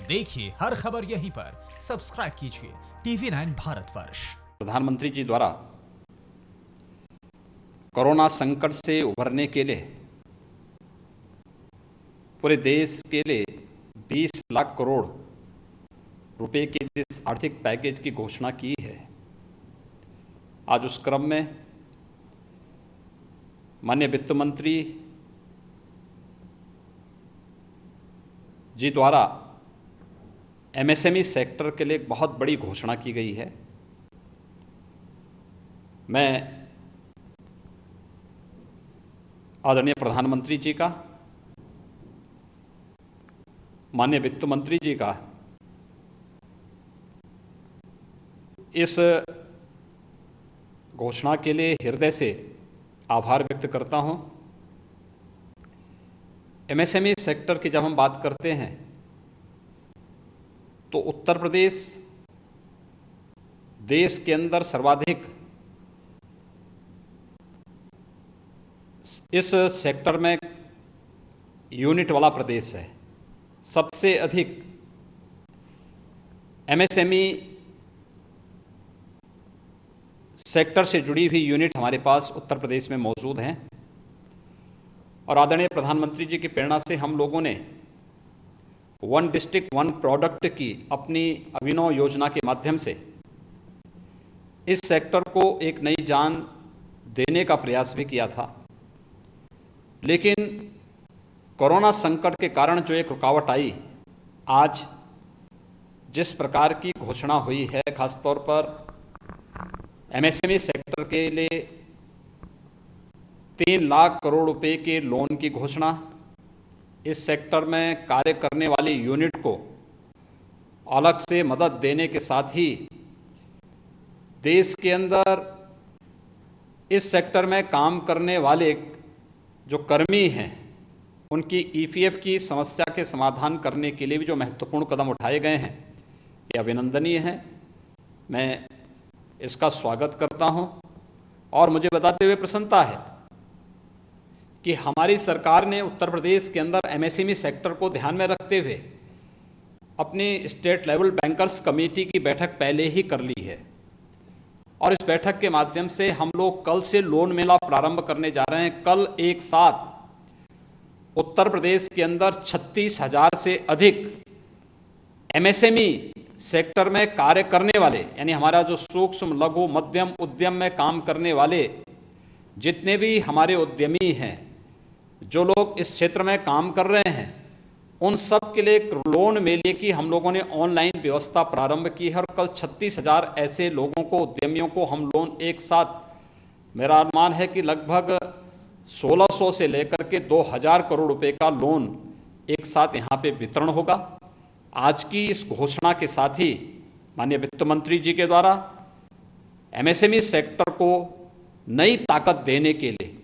देखिए हर खबर यहीं पर, सब्सक्राइब कीजिए TV9 भारतवर्ष। प्रधानमंत्री जी द्वारा कोरोना संकट से उभरने के लिए पूरे देश के लिए 20 लाख करोड़ रुपए के जिस आर्थिक पैकेज की घोषणा की है, आज उस क्रम में माननीय वित्त मंत्री जी द्वारा MSME सेक्टर के लिए एक बहुत बड़ी घोषणा की गई है। मैं आदरणीय प्रधानमंत्री जी का, माननीय वित्त मंत्री जी का इस घोषणा के लिए हृदय से आभार व्यक्त करता हूं। MSME सेक्टर की जब हम बात करते हैं तो उत्तर प्रदेश देश के अंदर सर्वाधिक इस सेक्टर में यूनिट वाला प्रदेश है। सबसे अधिक MSME सेक्टर से जुड़ी हुई यूनिट हमारे पास उत्तर प्रदेश में मौजूद हैं और आदरणीय प्रधानमंत्री जी की प्रेरणा से हम लोगों ने वन डिस्ट्रिक्ट वन प्रोडक्ट की अपनी अभिनव योजना के माध्यम से इस सेक्टर को एक नई जान देने का प्रयास भी किया था। लेकिन कोरोना संकट के कारण जो एक रुकावट आई, आज जिस प्रकार की घोषणा हुई है, खासतौर पर MSME सेक्टर के लिए 3 लाख करोड़ रुपए के लोन की घोषणा, इस सेक्टर में कार्य करने वाली यूनिट को अलग से मदद देने के साथ ही देश के अंदर इस सेक्टर में काम करने वाले जो कर्मी हैं, उनकी EPF की समस्या के समाधान करने के लिए भी जो महत्वपूर्ण कदम उठाए गए हैं, ये अभिनंदनीय हैं। मैं इसका स्वागत करता हूं और मुझे बताते हुए प्रसन्नता है कि हमारी सरकार ने उत्तर प्रदेश के अंदर MSME सेक्टर को ध्यान में रखते हुए अपनी स्टेट लेवल बैंकर्स कमेटी की बैठक पहले ही कर ली है और इस बैठक के माध्यम से हम लोग कल से लोन मेला प्रारंभ करने जा रहे हैं। कल एक साथ उत्तर प्रदेश के अंदर 36,000 से अधिक MSME सेक्टर में कार्य करने वाले, यानी हमारा जो सूक्ष्म लघु मध्यम उद्यम में काम करने वाले जितने भी हमारे उद्यमी हैं, जो लोग इस क्षेत्र में काम कर रहे हैं, उन सब के लिए एक लोन मेले की हम लोगों ने ऑनलाइन व्यवस्था प्रारंभ की है और कल 36,000 ऐसे लोगों को, उद्यमियों को हम लोन एक साथ, मेरा अनुमान है कि लगभग 1600 से लेकर के 2000 करोड़ रुपए का लोन एक साथ यहाँ पे वितरण होगा। आज की इस घोषणा के साथ ही माननीय वित्त मंत्री जी के द्वारा MSME सेक्टर को नई ताकत देने के लिए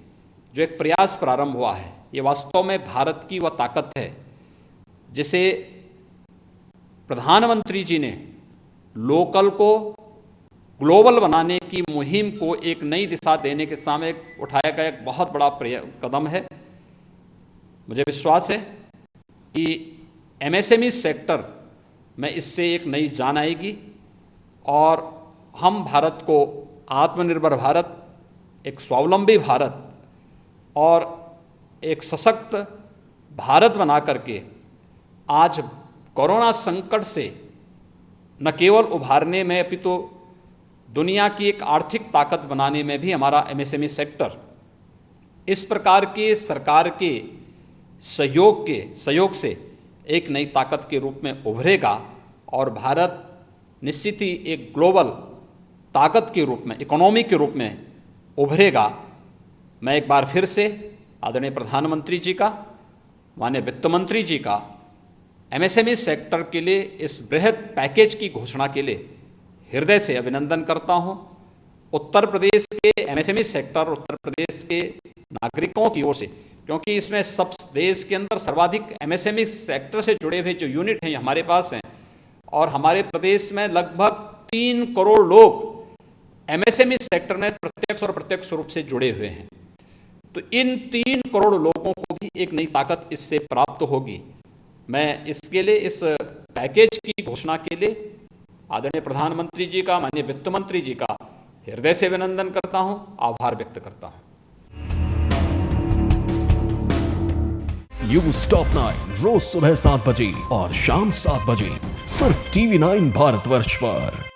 जो एक प्रयास प्रारंभ हुआ है, ये वास्तव में भारत की वह ताकत है जिसे प्रधानमंत्री जी ने लोकल को ग्लोबल बनाने की मुहिम को एक नई दिशा देने के सामने उठाया गया एक बहुत बड़ा कदम है। मुझे विश्वास है कि MSME सेक्टर में इससे एक नई जान आएगी और हम भारत को आत्मनिर्भर भारत, एक स्वावलंबी भारत और एक सशक्त भारत बना करके आज कोरोना संकट से न केवल उभारने में अपितु दुनिया की एक आर्थिक ताकत बनाने में भी हमारा MSME सेक्टर इस प्रकार के सरकार के सहयोग से एक नई ताकत के रूप में उभरेगा और भारत निश्चित ही एक ग्लोबल ताकत के रूप में, इकोनॉमी के रूप में उभरेगा। मैं एक बार फिर से आदरणीय प्रधानमंत्री जी का, माननीय वित्त मंत्री जी का MSME सेक्टर के लिए इस बृहद पैकेज की घोषणा के लिए हृदय से अभिनंदन करता हूं। उत्तर प्रदेश के MSME सेक्टर, उत्तर प्रदेश के नागरिकों की ओर से, क्योंकि इसमें सब देश के अंदर सर्वाधिक MSME सेक्टर से जुड़े हुए जो यूनिट हैं हमारे पास हैं और हमारे प्रदेश में लगभग 3 करोड़ लोग MSME सेक्टर में प्रत्यक्ष और अप्रत्यक्ष रूप से जुड़े हुए हैं। तो इन 3 करोड़ लोगों को भी एक नई ताकत इससे प्राप्त होगी। मैं इसके लिए इस पैकेज की घोषणा के लिए आदरणीय प्रधानमंत्री जी का, माननीय वित्त मंत्री जी का हृदय से अभिनंदन करता हूं, आभार व्यक्त करता हूं। न्यूज टॉप 9 रोज सुबह 7 बजे और शाम 7 बजे सिर्फ TV9 भारतवर्ष पर।